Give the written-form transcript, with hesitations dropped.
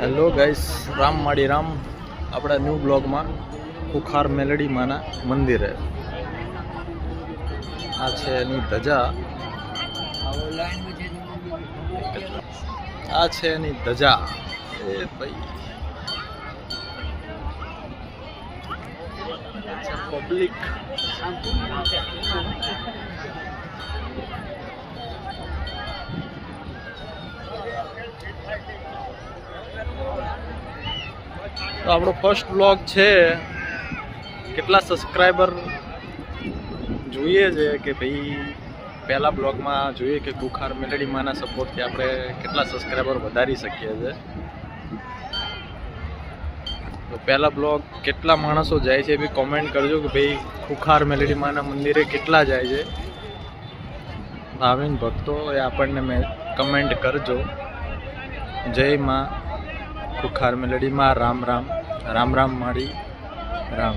Hello guys, Ram માડી રામ. આપણા new બ્લોગમાં ખુખાર મેલડી માના મંદિરે આ છે એની ધજા. આ છે એની ધજા. એ ભાઈ પબ્લિક તો આપણો ફર્સ્ટ બ્લોગ છે. કેટલા સબસ્ક્રાઈબર જોઈએ છે કે ભાઈ પહેલા બ્લોગમાં જોઈએ કે ખુખાર મેલડી માના સપોર્ટથી આપણે કેટલા સબસ્ક્રાઈબર વધારી શકીએ છીએ. તો પહેલા બ્લોગ કેટલા માણસો જાય છે એ બી કોમેન્ટ કરજો કે ભાઈ ખુખાર મેલડી માના મંદિરે કેટલા જાય છે. ભાવિન ભક્તો એ આપણને કમેન્ટ કરજો. જય માં ખુખાર મેલડી માં. રામ રામ. રામ રામ માડી રામ.